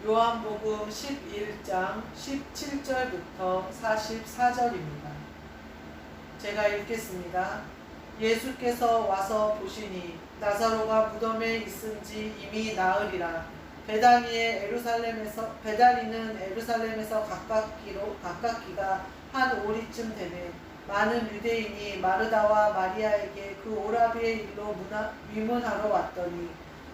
요한복음 11장 17절부터 44절입니다. 제가 읽겠습니다. 예수께서 와서 보시니 나사로가 무덤에 있은지 이미 나흘이라. 베다니는 에루살렘에서 가깝기가 한 오리쯤 되매 많은 유대인이 마르다와 마리아에게 그 오라비의 일로 위문하러 왔더니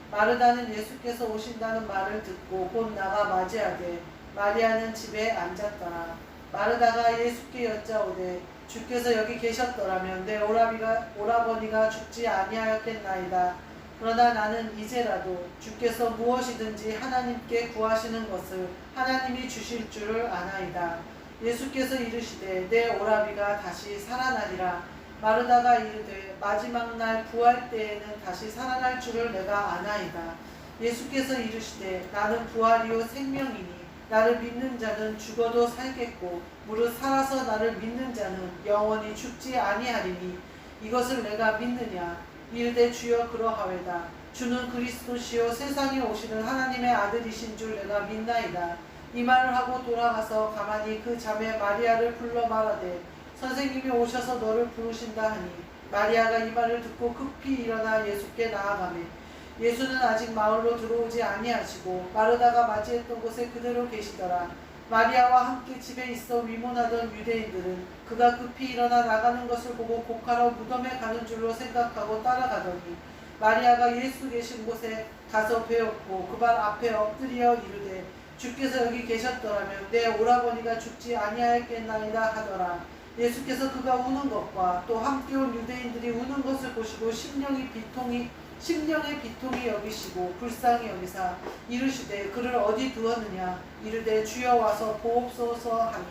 마르다는 예수께서 오신다는 말을 듣고 곧 나가 맞이하되 마리아는 집에 앉았더라. 마르다가 예수께 여짜오되 주께서 여기 계셨더라면 내 오라버니가 죽지 아니하였겠나이다. 그러나 나는 이제라도 주께서 무엇이든지 하나님께 구하시는 것을 하나님이 주실 줄을 아나이다. 예수께서 이르시되 내 오라비가 다시 살아나리라. 마르다가 이르되 마지막 날 부활 때에는 다시 살아날 줄을 내가 아나이다. 예수께서 이르시되 나는 부활이요 생명이니 나를 믿는 자는 죽어도 살겠고 무릇 살아서 나를 믿는 자는 영원히 죽지 아니하리니 이것을 내가 믿느냐. 이르되 주여 그러하외다. 주는 그리스도시요 세상에 오시는 하나님의 아들이신 줄 내가 믿나이다. 이 말을 하고 돌아가서 가만히 그 자매 마리아를 불러 말하되 선생님이 오셔서 너를 부르신다 하니 마리아가 이 말을 듣고 급히 일어나 예수께 나아가매 예수는 아직 마을로 들어오지 아니하시고 마르다가 맞이했던 곳에 그대로 계시더라. 마리아와 함께 집에 있어 위문하던 유대인들은 그가 급히 일어나 나가는 것을 보고 곡하러 무덤에 가는 줄로 생각하고 따라가더니 마리아가 예수 계신 곳에 가서 배웠고 그 발 앞에 엎드려 이르되 주께서 여기 계셨더라면 내 오라버니가 죽지 아니하였겠나이다 하더라. 예수께서 그가 우는 것과 또 함께 온 유대인들이 우는 것을 보시고 심령의 비통이 여기시고 불쌍히 여기사 이르시되 그를 어디 두었느냐. 이르되 주여 와서 보옵소서 하니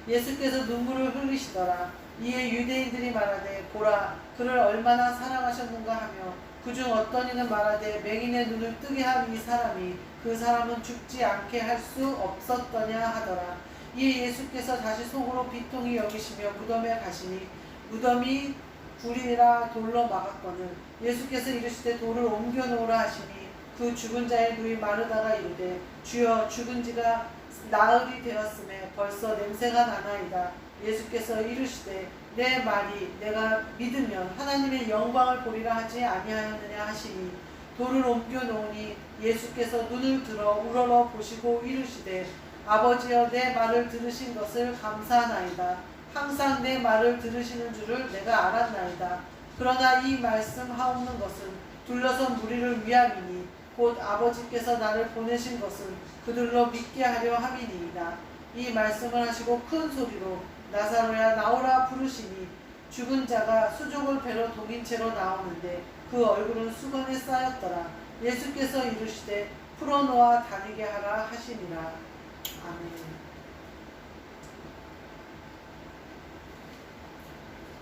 예수께서 눈물을 흘리시더라. 이에 유대인들이 말하되 보라 그를 얼마나 사랑하셨는가 하며 그중 어떤 이는 말하되 맹인의 눈을 뜨게 한 이 사람이 그 사람은 죽지 않게 할 수 없었더냐 하더라. 이에 예수께서 다시 속으로 비통히 여기시며 무덤에 가시니 무덤이 굴이라 돌로 막았거늘 예수께서 이르시되 돌을 옮겨 놓으라 하시니 그 죽은 자의 누이 마르다가 이르되 주여 죽은 지가 나흘이 되었음에 벌써 냄새가 나나이다. 예수께서 이르시되 내 말이 내가 믿으면 하나님의 영광을 보리라 하지 아니하였느냐 하시니 돌을 옮겨 놓으니 예수께서 눈을 들어 우러러 보시고 이르시되 아버지여 내 말을 들으신 것을 감사하나이다. 항상 내 말을 들으시는 줄을 내가 알았나이다. 그러나 이 말씀 하옵는 것은 둘러선 무리를 위함이니 곧 아버지께서 나를 보내신 것은 그들로 믿게 하려 함이니이다. 이 말씀을 하시고 큰 소리로 나사로야 나오라 부르시니 죽은 자가 수족을 베러 동인 채로 나오는데 그 얼굴은 수건에 쌓였더라. 예수께서 이르시되 풀어놓아 다니게 하라 하시니라. 아멘.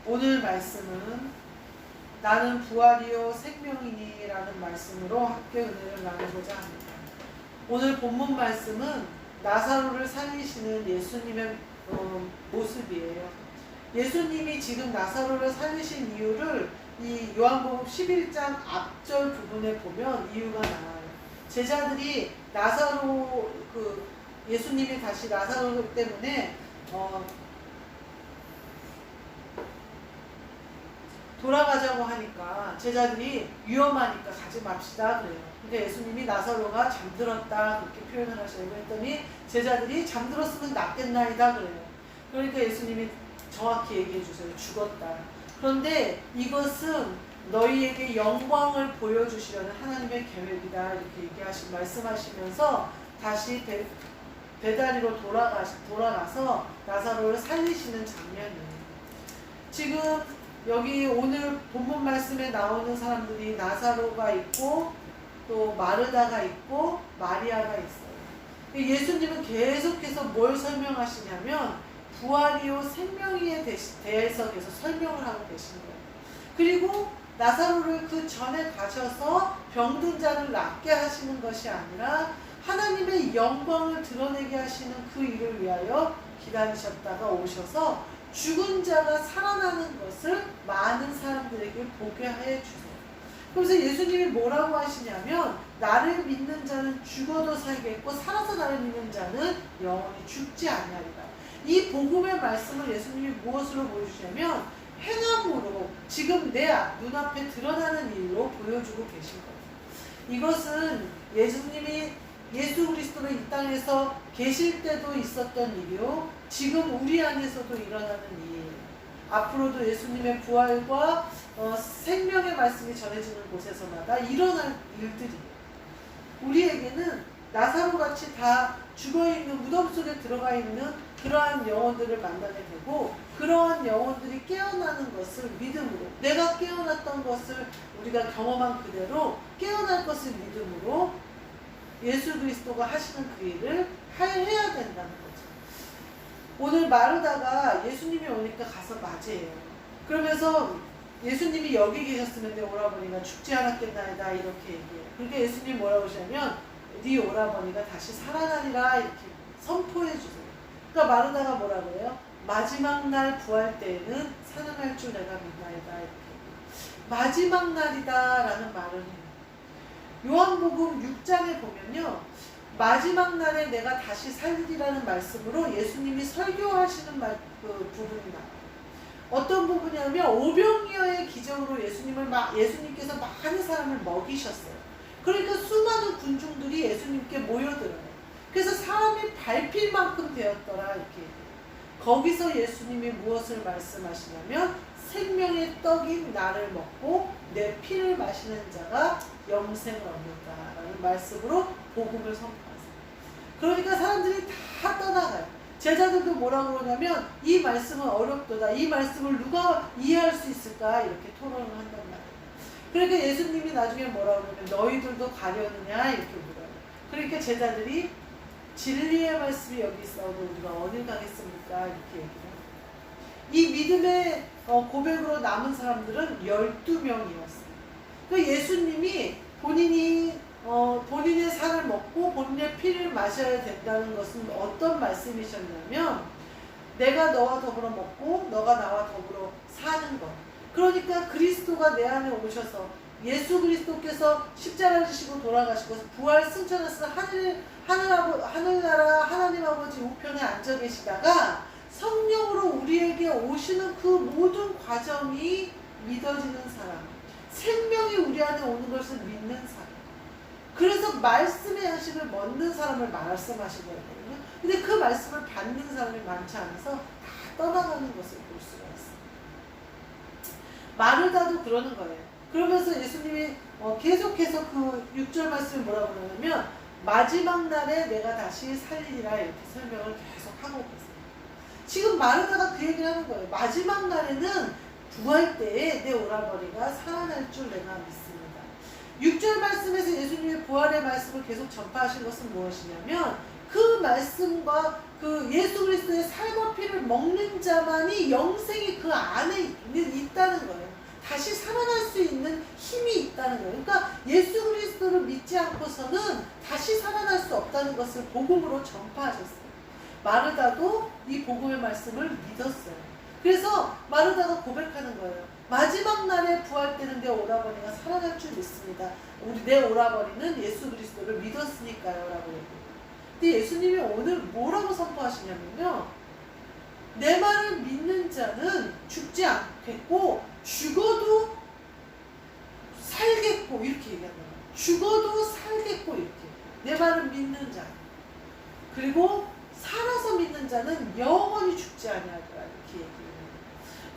오늘 말씀은 나는 부활이요 생명이니 라는 말씀으로 함께 은혜를 나누고자 합니다. 오늘 본문 말씀은 나사로를 살리시는 예수님의 모습이에요. 예수님이 지금 나사로를 살리신 이유를 이 요한복음 11장 앞절 부분에 보면 이유가 나와요. 제자들이 나사로 예수님이 다시 나사로 때문에 돌아가자고 하니까 제자들이 위험하니까 가지 맙시다 그래요. 근데 예수님이 나사로가 잠들었다 그렇게 표현을 하셔요. 그랬더니 제자들이 잠들었으면 낫겠나이다 그래요. 그러니까 예수님이 정확히 얘기해 주세요. 죽었다. 그런데 이것은 너희에게 영광을 보여주시려는 하나님의 계획이다 이렇게 말씀하시면서 다시 베다니로 돌아가서 나사로를 살리시는 장면이에요. 지금 여기 오늘 본문 말씀에 나오는 사람들이 나사로가 있고 또 마르다가 있고 마리아가 있어요. 예수님은 계속해서 뭘 설명하시냐면 부활이요 생명에 대해서 계속 설명을 하고 계신 거예요. 그리고 나사로를 그 전에 가셔서 병든 자를 낫게 하시는 것이 아니라 하나님의 영광을 드러내게 하시는 그 일을 위하여 기다리셨다가 오셔서 죽은 자가 살아나는 것을 많은 사람들에게 보게 해 주세요. 그래서 예수님이 뭐라고 하시냐면 나를 믿는 자는 죽어도 살겠고 살아서 나를 믿는 자는 영원히 죽지 아니하리라. 이 복음의 말씀을 예수님이 무엇으로 보여주시냐면 행함으로 지금 내 눈앞에 드러나는 일로 보여주고 계신 거예요. 이것은 예수님이 예수 그리스도로 이 땅에서 계실 때도 있었던 일이요, 지금 우리 안에서도 일어나는 일이에요. 앞으로도 예수님의 부활과 생명의 말씀이 전해지는 곳에서마다 일어날 일들이에요. 우리에게는 나사로같이 다 죽어있는 무덤 속에 들어가 있는 그러한 영혼들을 만나게 되고, 그러한 영혼들이 깨어나는 것을 믿음으로, 내가 깨어났던 것을 우리가 경험한 그대로 깨어날 것을 믿음으로 예수 그리스도가 하시는 그 일을 해야 된다는 거죠. 오늘 마르다가 예수님이 오니까 가서 맞이해요. 그러면서 예수님이 여기 계셨으면 내 오라버니가 죽지 않았겠나이다 이렇게 얘기해요. 그러니까 예수님이 뭐라고 하시냐면 네 오라버니가 다시 살아나리라 이렇게 선포해 주세요. 그러니까 마르다가 뭐라고 해요? 마지막 날 부활 때에는 살아날 줄 내가 믿나이다 이렇게. 마지막 날이다 라는 말은 해요. 요한복음 6장에 보면요, 마지막 날에 내가 다시 살리라는 말씀으로 예수님이 설교하시는 그 부분이 나와요. 어떤 부분이냐면 오병이어의 기적으로 예수님께서 많은 사람을 먹이셨어요. 그러니까 수많은 군중들이 예수님께 모여들어요. 그래서 사람이 밟힐 만큼 되었더라 이렇게 얘기해요. 거기서 예수님이 무엇을 말씀하시냐면 생명의 떡인 나를 먹고 내 피를 마시는 자가 영생을 얻는다라는 말씀으로 복음을 선포하세요. 그러니까 사람들이 다 떠나가요. 제자들도 뭐라고 그러냐면 이 말씀은 어렵도다. 이 말씀을 누가 이해할 수 있을까? 이렇게 토론을 한단 말이에요. 그러니까 예수님이 나중에 뭐라고 그러냐면 너희들도 가려느냐? 이렇게 물어요. 그러니까 제자들이 진리의 말씀이 여기 있어도 우리가 어딜 가겠습니까? 이렇게 얘기해요. 이 믿음의 고백으로 남은 사람들은 12명이었어요. 그 예수님이 본인의 살을 먹고 본인의 피를 마셔야 된다는 것은 어떤 말씀이셨냐면 내가 너와 더불어 먹고 너가 나와 더불어 사는 것. 그러니까 그리스도가 내 안에 오셔서 예수 그리스도께서 십자가를 지시고 돌아가시고 부활 승천하셔서 하늘나라 하나님 아버지 우편에 앉아 계시다가 성령으로 우리에게 오시는 그 모든 과정이 믿어지는 사람, 생명이 우리 안에 오는 것을 믿는 사람. 그래서 말씀의 양식을 먹는 사람을 말씀하신 거거든요. 근데 그 말씀을 받는 사람이 많지 않아서 다 떠나가는 것을 볼 수가 있어요. 마르다도 그러는 거예요. 그러면서 예수님이 계속해서 그 6절 말씀이 뭐라고 그러냐면 마지막 날에 내가 다시 살리리라 이렇게 설명을 계속 하고 계세요. 지금 마르다가 그 얘기를 하는 거예요. 마지막 날에는 부활 때에 내 오라버니가 살아날 줄 내가 믿습니다. 6절 말씀에서 예수님의 부활의 말씀을 계속 전파하신 것은 무엇이냐면 그 말씀과 그 예수 그리스도의 살과 피를 먹는 자만이 영생이 그 안에 있다는 거예요. 다시 살아날 수 있는 힘이 있다는 거예요. 그러니까 예수 그리스도를 믿지 않고서는 다시 살아날 수 없다는 것을 복음으로 전파하셨어요. 마르다도 이 복음의 말씀을 믿었어요. 그래서 마르다가 고백하는 거예요. 마지막 날에 부활 때는 내 오라버니가 살아날 줄 믿습니다. 내 오라버니는 예수 그리스도를 믿었으니까요 라고 얘기해요. 근데 예수님이 오늘 뭐라고 선포하시냐면요, 내 말을 믿는 자는 죽지 않겠고 죽어도 살겠고 이렇게 얘기하는 거예요. 죽어도 살겠고 이렇게. 내 말을 믿는 자. 그리고 살아서 믿는 자는 영원히 죽지 아니하리라 이렇게 얘기해요.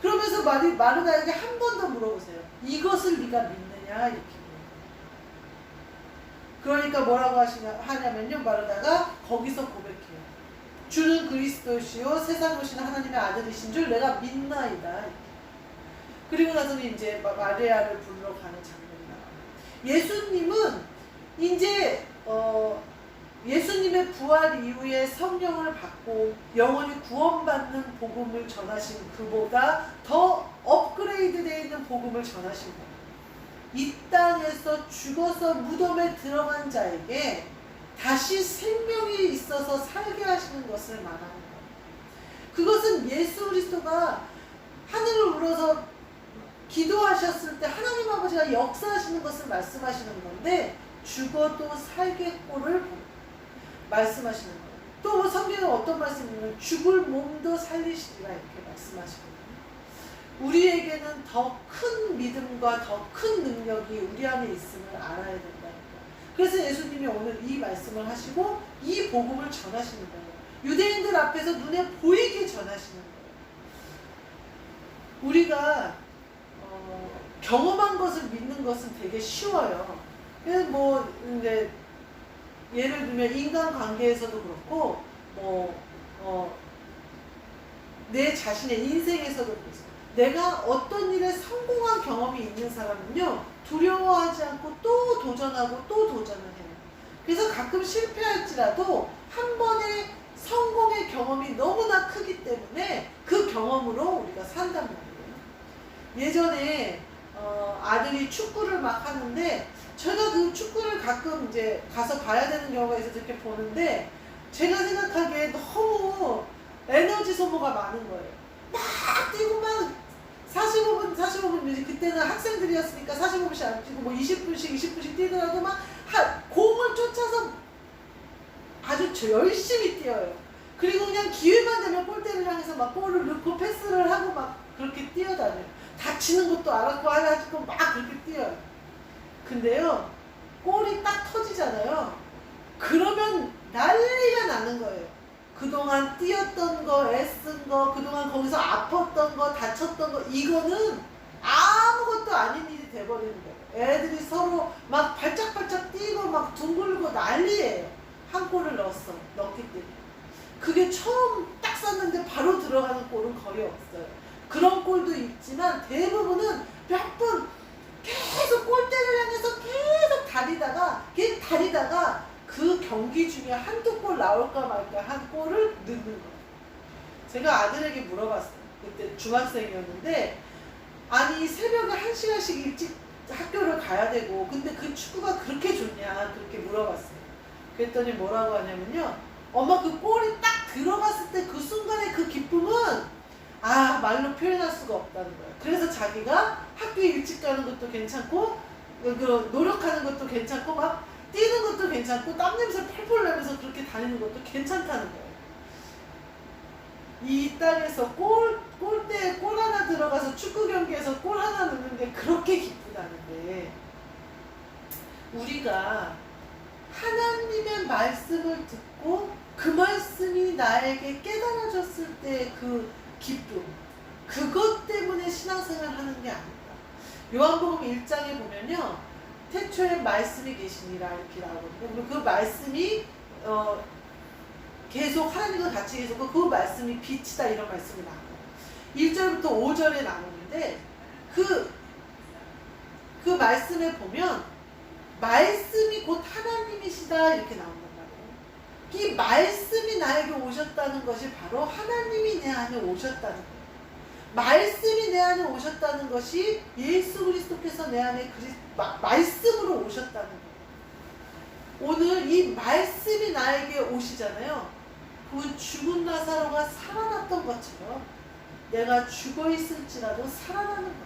그러면서 마르다에게 한 번 더 물어보세요. 이것을 네가 믿느냐 이렇게. 그러니까 뭐라고 하냐면요, 마르다가 거기서 고백해요. 주는 그리스도시요 세상 오신 하나님의 아들이신 줄 내가 믿나이다. 그리고 나서는 이제 마리아를 부르러 가는 장면이 나와요. 예수님은 이제 예수님의 부활 이후에 성령을 받고 영원히 구원받는 복음을 전하신 그보다 더 업그레이드 되어 있는 복음을 전하신 거예요. 이 땅에서 죽어서 무덤에 들어간 자에게 다시 생명이 있어서 살게 하시는 것을 말하는 거예요. 그것은 예수 그리스도가 하늘을 우러서 기도하셨을 때 하나님 아버지 아버지가 역사하시는 것을 말씀하시는 건데 죽어도 살겠고를 말씀하시는 거예요. 또 성경에 어떤 말씀이냐면 죽을 몸도 살리시리라 이렇게 말씀하시거든요. 우리에게는 더 큰 믿음과 더 큰 능력이 우리 안에 있음을 알아야 된다는 거예요. 그래서 예수님이 오늘 이 말씀을 하시고 이 복음을 전하시는 거예요. 유대인들 앞에서 눈에 보이게 전하시는 거예요. 우리가 경험한 것을 믿는 것은 되게 쉬워요. 뭐 이제 예를 들면 인간관계에서도 그렇고 내 자신의 인생에서도 그렇습니다. 내가 어떤 일에 성공한 경험이 있는 사람은요 두려워하지 않고 또 도전하고 또 도전을 해요. 그래서 가끔 실패할지라도 한 번의 성공의 경험이 너무나 크기 때문에 그 경험으로 우리가 산단 말이에요. 예전에 아들이 축구를 막 하는데 제가 그 축구를 가끔 이제 가서 봐야 되는 경우가 있어서 이렇게 보는데 제가 생각하기에 너무 에너지 소모가 많은 거예요. 막 뛰고 막 45분 그때는 학생들이었으니까 45분씩 안 뛰고 뭐 20분씩 뛰더라도 막 공을 쫓아서 아주 열심히 뛰어요. 그리고 그냥 기회만 되면 골대를 향해서 막 볼을 넣고 패스를 하고 막 그렇게 뛰어다녀요. 다치는 것도 알았고 하고 막 그렇게 뛰어요. 근데요 골이 딱 터지잖아요. 그러면 난리가 나는 거예요. 그동안 뛰었던 거, 애쓴 거, 그동안 거기서 아팠던 거, 다쳤던 거, 이거는 아무것도 아닌 일이 돼버리는 거예요. 애들이 서로 막 발짝발짝 뛰고 막 둥글고 난리예요. 한 골을 넣기 때문에. 그게 처음 딱 쐈는데 바로 들어가는 골은 거의 없어요. 그런 골도 있지만 대부분은 몇 번 계속 골대를 향해서 계속 다리다가 그 경기 중에 한두 골 나올까 말까 한 골을 넣는 거예요. 제가 아들에게 물어봤어요. 그때 중학생이었는데 아니 새벽에 1시간씩 일찍 학교를 가야 되고 근데 그 축구가 그렇게 좋냐 그렇게 물어봤어요. 그랬더니 뭐라고 하냐면요. 엄마 그 골이 딱 들어갔을 때 그 순간의 그 기쁨은 말로 표현할 수가 없다는 거예요. 그래서 자기가 학교 일찍 가는 것도 괜찮고 노력하는 것도 괜찮고 막 뛰는 것도 괜찮고 땀 냄새 펄펄 나면서 그렇게 다니는 것도 괜찮다는 거예요. 이 땅에서 골대에 골 하나 들어가서 축구 경기에서 골 하나 넣는 게 그렇게 기쁘다는데 우리가 하나님의 말씀을 듣고 그 말씀이 나에게 깨달아졌을 때 그 기쁨 그것 때문에 신앙생활 하는 게 아니다. 요한복음 1장에 보면요 태초에 말씀이 계시니라 이렇게 나오거든요. 그 말씀이 계속 하나님과 같이 계셨고 그 말씀이 빛이다 이런 말씀이 나와요. 1절부터 5절에 나오는데 그 말씀에 보면 말씀이 곧 하나님이시다 이렇게 나온단 말이에요. 이 말씀이 나에게 오셨다는 것이 바로 하나님이 내 안에 오셨다는 거예요. 말씀이 내 안에 오셨다는 것이 예수 그리스도께서 내 안에 말씀으로 오셨다는 거예요. 오늘 이 말씀이 나에게 오시잖아요. 그 죽은 나사로가 살아났던 것처럼 내가 죽어 있을지라도 살아나는 거예요.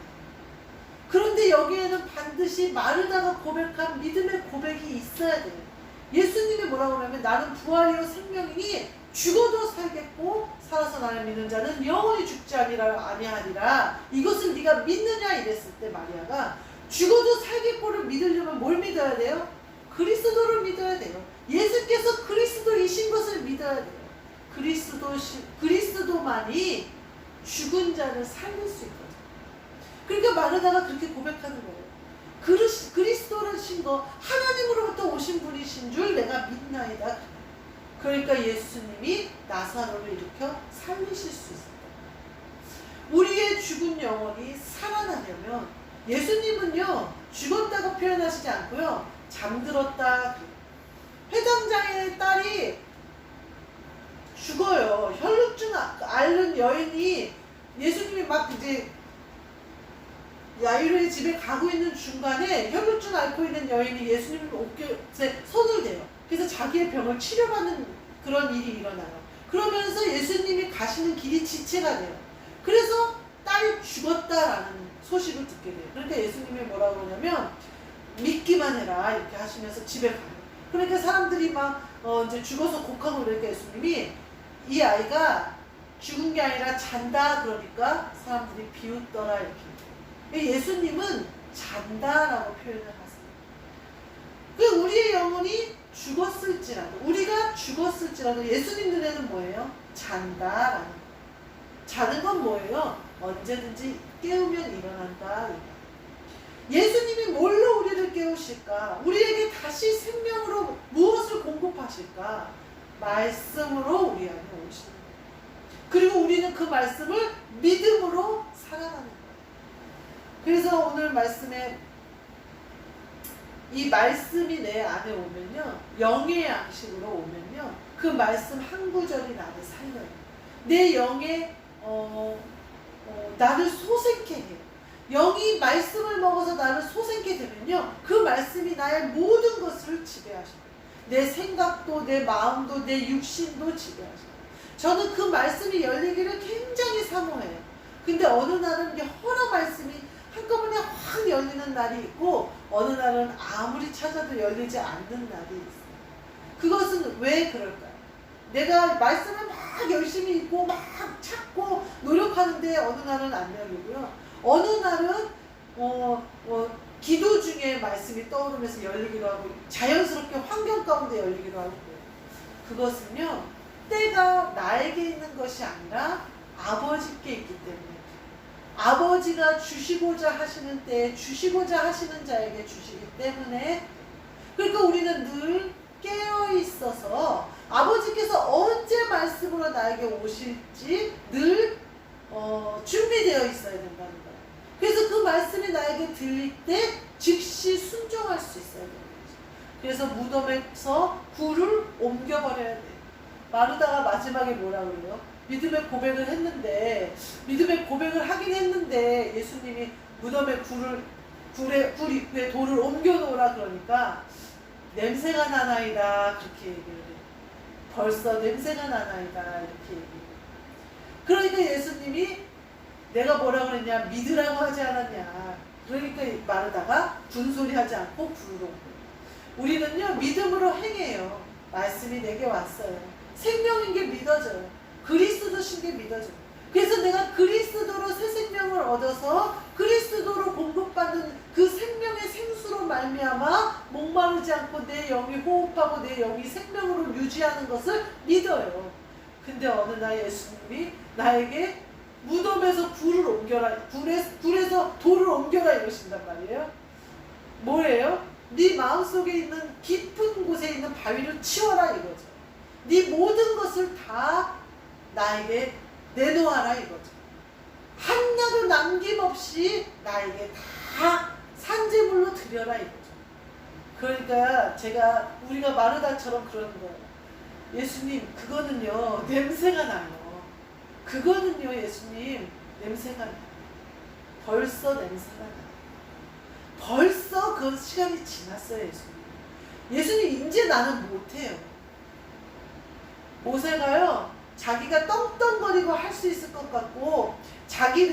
그런데 여기에는 반드시 마르다가 고백한 믿음의 고백이 있어야 돼요. 예수님이 뭐라고 하냐면 나는 부활이요 생명이니 죽어도 살겠고 살아서 나를 믿는 자는 영원히 죽지 아니하리라. 이것을 네가 믿느냐 이랬을 때 마리아가 죽어도 살겠고를 믿으려면 뭘 믿어야 돼요? 그리스도를 믿어야 돼요. 예수께서 그리스도이신 것을 믿어야 돼요. 그리스도만이 죽은 자를 살릴 수 있거든요. 그러니까 마르다가 그렇게 고백하는 거예요. 그리스도라신 거 하나님으로부터 오신 분이신 줄 내가 믿나이다. 그러니까 예수님이 나사로를 일으켜 살리실 수 있습니다. 우리의 죽은 영혼이 살아나려면 예수님은요 죽었다고 표현하시지 않고요 잠들었다. 회당장의 딸이 죽어요. 혈루증 앓는 여인이 예수님이 막 이제 야이로의 집에 가고 있는 중간에 혈루증 앓고 있는 여인이 예수님 어깨에 손을 대요. 그래서 자기의 병을 치료받는 그런 일이 일어나요. 그러면서 예수님이 가시는 길이 지체가 돼요. 그래서 딸이 죽었다라는 소식을 듣게 돼요. 그러니까 예수님이 뭐라고 그러냐면 믿기만 해라 이렇게 하시면서 집에 가요. 그러니까 사람들이 막 이제 죽어서 곡하고 그러니까 예수님이 이 아이가 죽은 게 아니라 잔다 그러니까 사람들이 비웃더라 이렇게. 예수님은 잔다라고 표현을 하세요. 그 우리의 영혼이 죽었을지라도 우리가 죽었을지라도 예수님 눈에는 뭐예요? 잔다라는 거. 자는 건 뭐예요? 언제든지 깨우면 일어난다. 예수님이 뭘로 우리를 깨우실까? 우리에게 다시 생명으로 무엇을 공급하실까? 말씀으로 우리 안에 오시는 거예요. 그리고 우리는 그 말씀을 믿음으로 살아가는 거예요. 그래서 오늘 말씀에 이 말씀이 내 안에 오면요, 영의 양식으로 오면요, 그 말씀 한 구절이 나를 살려요. 내 영에 나를 솟게 해요. 영이 말씀을 먹어서 나를 솟게 되면요, 그 말씀이 나의 모든 것을 지배하셔요. 내 생각도, 내 마음도, 내 육신도 지배하셔요. 저는 그 말씀이 열리기를 굉장히 사모해요. 근데 어느 날은 여러 말씀이 한꺼번에 확 열리는 날이 있고, 어느 날은 아무리 찾아도 열리지 않는 날이 있어요. 그것은 왜 그럴까요? 내가 말씀을 막 열심히 읽고 막 찾고 노력하는데 어느 날은 안 열리고요. 어느 날은 기도 중에 말씀이 떠오르면서 열리기도 하고 자연스럽게 환경 가운데 열리기도 하고. 그것은요, 때가 나에게 있는 것이 아니라 아버지께 있기 때문에, 아버지가 주시고자 하시는 때에 주시고자 하시는 자에게 주시기 때문에, 그러니까 우리는 늘 깨어 있어서 아버지께서 언제 말씀으로 나에게 오실지 늘 준비되어 있어야 된다는 거예요. 그래서 그 말씀이 나에게 들릴 때 즉시 순종할 수 있어야 되는 거죠. 그래서 무덤에서 굴을 옮겨버려야 돼요. 마르다가 마지막에 뭐라 그래요? 믿음의 고백을 했는데, 믿음의 고백을 하긴 했는데 예수님이 무덤에 굴 입구에 돌을 옮겨놓으라 그러니까 냄새가 나나이다 그렇게 얘기를 해요. 벌써 냄새가 나나이다 이렇게 얘기해요. 그러니까 예수님이 내가 뭐라 그랬냐, 믿으라고 하지 않았냐. 그러니까 마르다가 군소리 하지 않고 굴을 옮겨요. 우리는요, 믿음으로 행해요. 말씀이 내게 왔어요. 생명인 게 믿어져요. 그리스도신 게 믿어져요. 그래서 내가 그리스도로 새 생명을 얻어서 그리스도로 공급받는 그 생명의 생수로 말미암아 목마르지 않고 내 영이 호흡하고 내 영이 생명으로 유지하는 것을 믿어요. 근데 어느 날 예수님이 나에게 무덤에서 굴을 옮겨라, 굴에서 돌을 옮겨라 이러신단 말이에요. 뭐예요? 네 마음속에 있는 깊은 곳에 있는 바위를 치워라 이거죠. 네 모든 것을 다 나에게 내놓아라 이거죠. 하나도 남김없이 나에게 다 산재물로 드려라 이거죠. 그러니까 우리가 마르다처럼 그러는 거예요. 예수님, 그거는요 냄새가 나요. 그거는요 예수님 냄새가 나요. 벌써 냄새가 나요. 벌써 그 시간이 지났어요. 예수님 이제 나는 못해요. 모세가요, 자기가 떵떵거리고 할 수 있을 것 같고 자기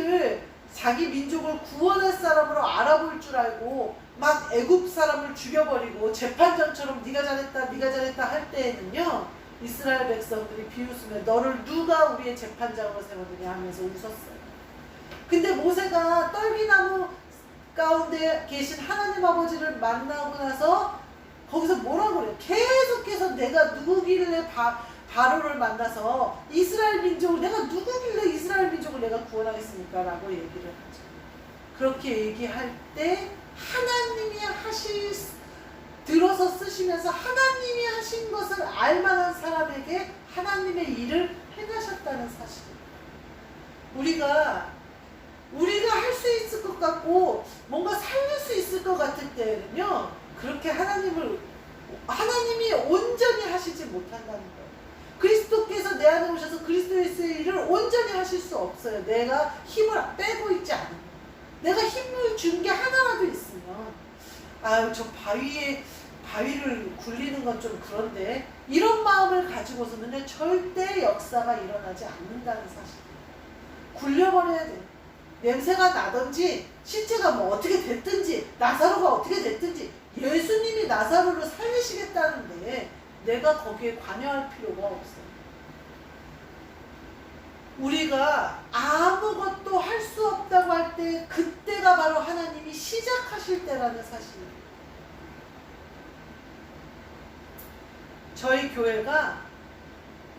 민족을 구원할 사람으로 알아볼 줄 알고 막 애굽 사람을 죽여버리고 재판장처럼 네가 잘했다 할 때에는요, 이스라엘 백성들이 비웃으며 너를 누가 우리의 재판장으로 세우느냐 하면서 웃었어요. 근데 모세가 떨기나무 가운데 계신 하나님 아버지를 만나고 나서 거기서 뭐라고 그래요? 계속해서 내가 누구길래 바로를 만나서 이스라엘 민족을, 내가 누구길래 이스라엘 민족을 내가 구원하겠습니까? 라고 얘기를 하죠. 그렇게 얘기할 때 하나님이 들어서 쓰시면서 하나님이 하신 것을 알만한 사람에게 하나님의 일을 행하셨다는 사실입니다. 우리가 할 수 있을 것 같고 뭔가 살릴 수 있을 것 같을 때는요, 그렇게 하나님이 온전히 하시지 못한다는 거예요. 그리스도께서 내 안에 오셔서 그리스도의 일을 온전히 하실 수 없어요. 내가 힘을 빼고 있지 않으면. 내가 힘을 준 게 하나라도 있으면, 아유 저 바위를 굴리는 건 좀 그런데, 이런 마음을 가지고서는 절대 역사가 일어나지 않는다는 사실이에요. 굴려버려야 돼요. 냄새가 나든지 실제가 뭐 어떻게 됐든지 나사로가 어떻게 됐든지 예수님이 나사로를 살리시겠다는데 내가 거기에 관여할 필요가 없어요. 우리가 아무것도 할 수 없다고 할 때 그때가 바로 하나님이 시작하실 때라는 사실이에요. 저희 교회가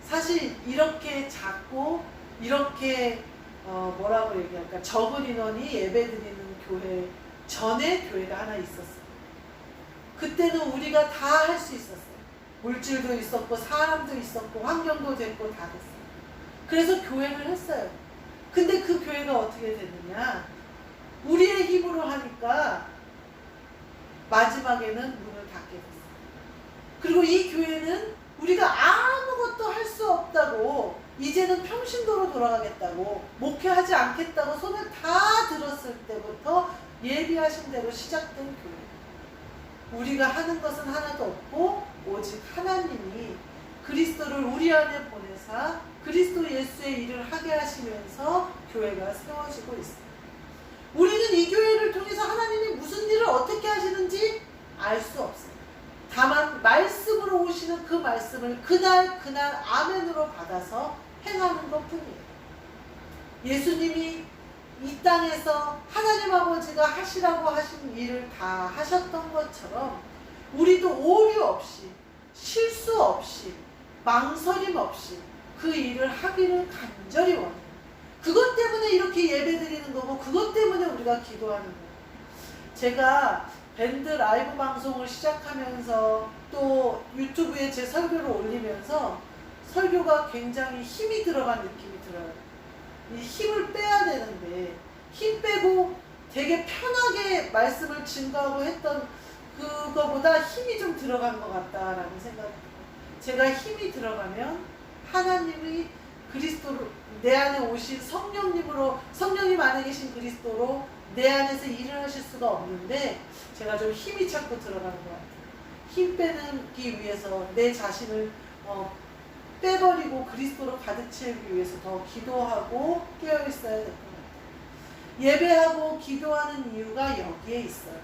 사실 이렇게 작고 이렇게 뭐라고 얘기할까, 적은 인원이 예배드리는 교회 전에 교회가 하나 있었어요. 그때는 우리가 다 할 수 있었어요. 물질도 있었고 사람도 있었고 환경도 됐고 다 됐어요. 그래서 교회를 했어요. 근데 그 교회가 어떻게 됐느냐, 우리의 힘으로 하니까 마지막에는 문을 닫게 됐어요. 그리고 이 교회는 우리가 아무것도 할 수 없다고 이제는 평신도로 돌아가겠다고 목회하지 않겠다고 손을 다 들었을 때부터 예비하신 대로 시작된 교회. 우리가 하는 것은 하나도 없고 오직 하나님이 그리스도를 우리 안에 보내사 그리스도 예수의 일을 하게 하시면서 교회가 세워지고 있어요. 우리는 이 교회를 통해서 하나님이 무슨 일을 어떻게 하시는지 알 수 없어요. 다만 말씀으로 오시는 그 말씀을 그날 아멘으로 받아서 행하는 것뿐이에요. 예수님이 이 땅에서 하나님 아버지가 하시라고 하신 일을 다 하셨던 것처럼 우리도 오류 없이 실수 없이 망설임 없이 그 일을 하기를 간절히 원해요. 그것 때문에 이렇게 예배드리는 거고 그것 때문에 우리가 기도하는 거예요. 제가 밴드 라이브 방송을 시작하면서 또 유튜브에 제 설교를 올리면서 설교가 굉장히 힘이 들어간 느낌이 들어요. 이 힘을 빼야 되는데 힘 빼고 되게 편하게 말씀을 증거하고 했던 그거보다 힘이 좀 들어간 것 같다라는 생각이 들어요. 제가 힘이 들어가면 하나님이 그리스도로 내 안에 오신 성령님으로, 성령님 안에 계신 그리스도로 내 안에서 일을 하실 수가 없는데 제가 좀 힘이 자꾸 들어가는 것 같아요. 힘 빼기 위해서 내 자신을 빼버리고 그리스도로 가득 채우기 위해서 더 기도하고 깨어 있어야 될 것 같아요. 예배하고 기도하는 이유가 여기에 있어요.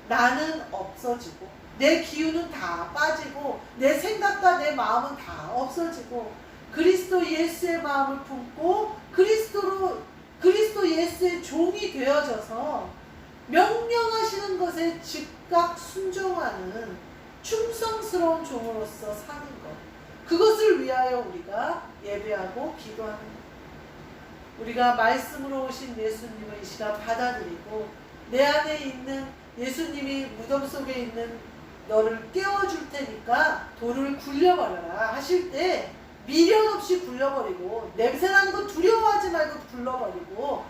나는 없어지고 내 기운은 다 빠지고 내 생각과 내 마음은 다 없어지고 그리스도 예수의 마음을 품고 그리스도 예수의 종이 되어져서 명령하시는 것에 즉각 순종하는 충성스러운 종으로서 사는 것. 그것을 위하여 우리가 예배하고 기도하는 것. 우리가 말씀으로 오신 예수님을 이 시간 받아들이고 내 안에 있는 예수님이 무덤 속에 있는 너를 깨워줄 테니까 돌을 굴려버려라 하실 때 미련 없이 굴려버리고 냄새나는 거 두려워하지 말고 굴려버리고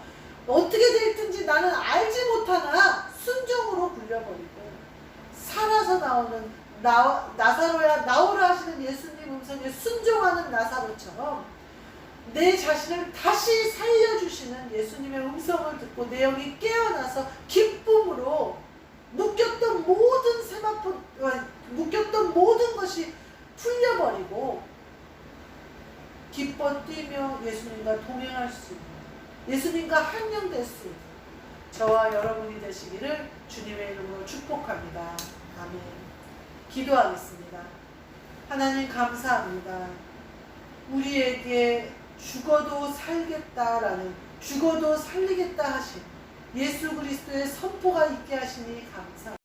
어떻게 될든지 나는 알지 못하나 순종으로 굴려버리고 살아서 나오는 나사로야 나오라 하시는 예수님 음성에 순종하는 나사로처럼 내 자신을 다시 살려주시는 예수님의 음성을 듣고 내 영이 깨어나서 기쁨으로 묶였던 모든 것이 풀려버리고 기뻐 뛰며 예수님과 동행할 수 있는, 예수님과 한영될 수 있는 저와 여러분이 되시기를 주님의 이름으로 축복합니다. 아멘. 기도하겠습니다. 하나님 감사합니다. 우리에게 죽어도 살겠다라는, 죽어도 살리겠다 하신 예수 그리스도의 선포가 있게 하시니 감사합니다.